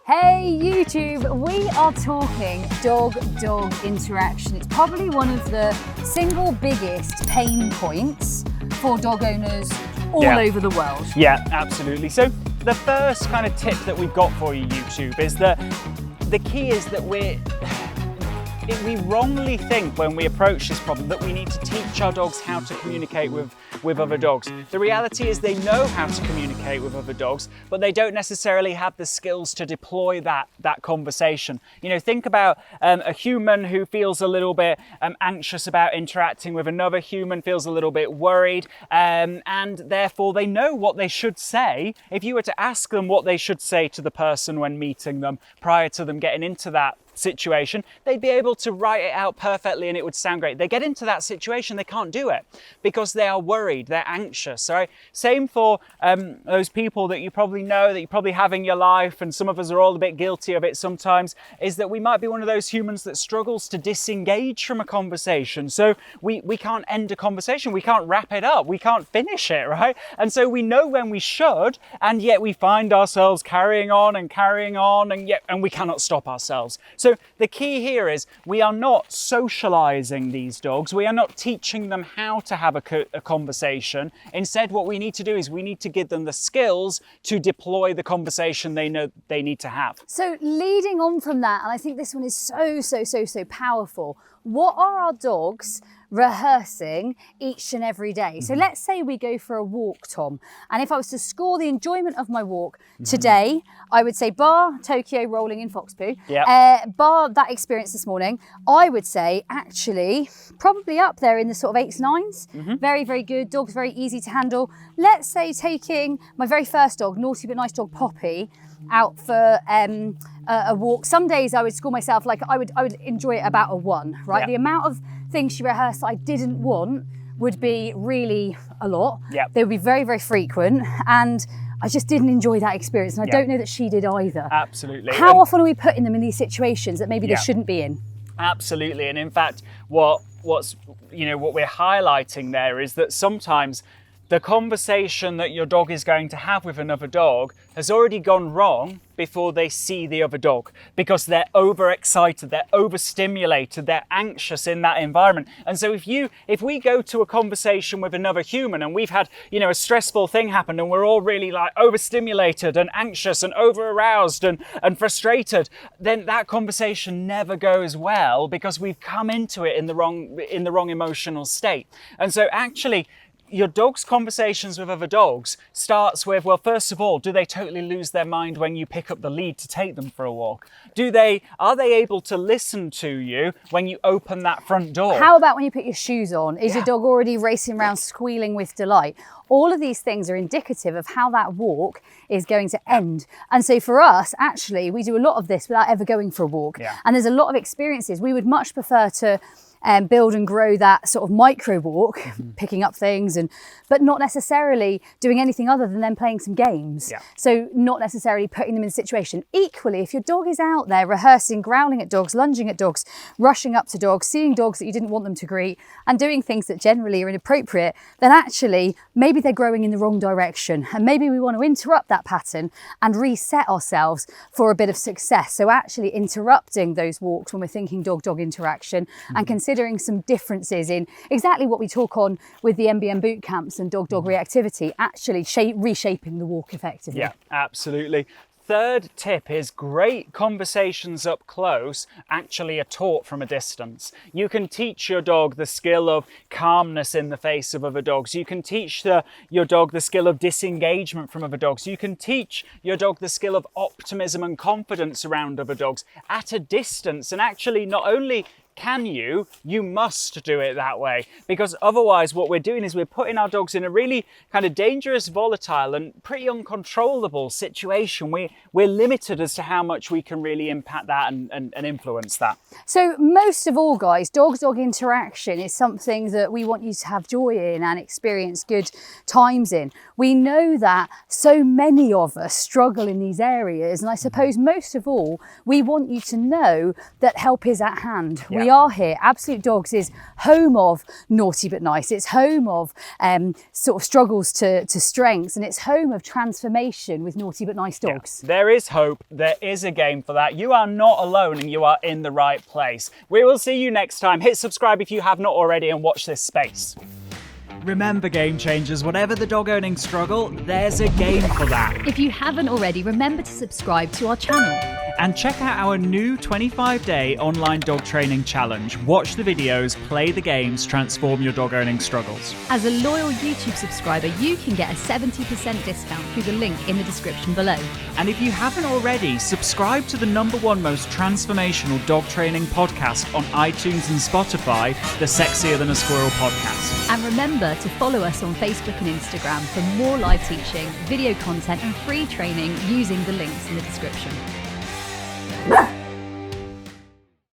Hey YouTube, we are talking dog-dog interaction. It's probably one of the single biggest pain points for dog owners all over the world. Yeah, absolutely. So the first kind of tip that we've got for you, YouTube, is that the key is that we wrongly think when we approach this problem that we need to teach our dogs how to communicate with other dogs. The reality is they know how to communicate with other dogs, but they don't necessarily have the skills to deploy that conversation. You know, think about a human who feels a little bit anxious about interacting with another human, feels a little bit worried, and therefore they know what they should say. If you were to ask them what they should say to the person when meeting them prior to them getting into that situation, they'd be able to write it out perfectly and it would sound great. They get into that situation, they can't do it because they are worried, they're anxious. Right? Same for those people that you probably know, that you probably have in your life, and some of us are all a bit guilty of it sometimes, is that we might be one of those humans that struggles to disengage from a conversation. So we can't end a conversation, we can't wrap it up, we can't finish it, right? And so we know when we should, and yet we find ourselves carrying on, and we cannot stop ourselves. So the key here is we are not socializing these dogs. We are not teaching them how to have a conversation. Instead, what we need to do is we need to give them the skills to deploy the conversation they know they need to have. So leading on from that, and I think this one is so powerful, what are our dogs rehearsing each and every day? So let's say we go for a walk, Tom, and if I was to score the enjoyment of my walk today, I would say bar Tokyo rolling in fox poo, bar that experience this morning, I would say actually probably up there in the sort of 8s, 9s. Very good. Dog's very easy to handle. Let's say taking my very first dog, naughty but nice dog Poppy, out for a walk. Some days I would score myself, like I would enjoy it about a 1, right? Yeah. The amount of things she rehearsed that I didn't want would be really a lot. Yeah. They would be very frequent, and I just didn't enjoy that experience, and I don't know that she did either. Absolutely. How often are we putting them in these situations that maybe they shouldn't be in? Absolutely. And in fact, what we're highlighting there is that sometimes the conversation that your dog is going to have with another dog has already gone wrong before they see the other dog, because they're overexcited, they're overstimulated, they're anxious in that environment. And so if we go to a conversation with another human and we've had, a stressful thing happen and we're all really like overstimulated and anxious and over-aroused and frustrated, then that conversation never goes well because we've come into it in the wrong emotional state. And so actually, your dog's conversations with other dogs starts with, well, first of all, do they totally lose their mind when you pick up the lead to take them for a walk? Are they able to listen to you when you open that front door? How about when you put your shoes on? Is your dog already racing around squealing with delight? All of these things are indicative of how that walk is going to end. And so for us, actually, we do a lot of this without ever going for a walk. Yeah. And there's a lot of experiences. We would much prefer to build and grow that sort of micro walk, picking up things, but not necessarily doing anything other than then playing some games. Yeah. So not necessarily putting them in a situation. Equally, if your dog is out there rehearsing, growling at dogs, lunging at dogs, rushing up to dogs, seeing dogs that you didn't want them to greet, and doing things that generally are inappropriate, then actually maybe they're growing in the wrong direction. And maybe we want to interrupt that pattern and reset ourselves for a bit of success. So actually interrupting those walks when we're thinking dog-dog interaction and considering some differences in exactly what we talk on with the MBM boot camps and dog-dog reactivity, actually reshaping the walk effectively. Yeah, absolutely. Third tip is great conversations up close actually are taught from a distance. You can teach your dog the skill of calmness in the face of other dogs. You can teach your dog the skill of disengagement from other dogs. You can teach your dog the skill of optimism and confidence around other dogs at a distance. And actually not only you must do it that way, because otherwise what we're doing is we're putting our dogs in a really kind of dangerous, volatile and pretty uncontrollable situation. We're limited as to how much we can really impact that and influence that. So most of all, guys, dog-dog interaction is something that we want you to have joy in and experience good times in. We know that so many of us struggle in these areas, and I suppose most of all we want you to know that help is at hand. We we are here. Absolute Dogs is home of naughty but nice. It's home of sort of struggles to strengths, and it's home of transformation with naughty but nice dogs. Yeah. There is hope. There is a game for that. You are not alone and you are in the right place. We will see you next time. Hit subscribe if you have not already and watch this space. Remember, game changers, whatever the dog owning struggle, there's a game for that. If you haven't already, remember to subscribe to our channel. And check out our new 25-day online dog training challenge. Watch the videos, play the games, transform your dog owning struggles. As a loyal YouTube subscriber, you can get a 70% discount through the link in the description below. And if you haven't already, subscribe to the #1 most transformational dog training podcast on iTunes and Spotify, the Sexier Than a Squirrel podcast. And remember to follow us on Facebook and Instagram for more live teaching, video content and free training using the links in the description.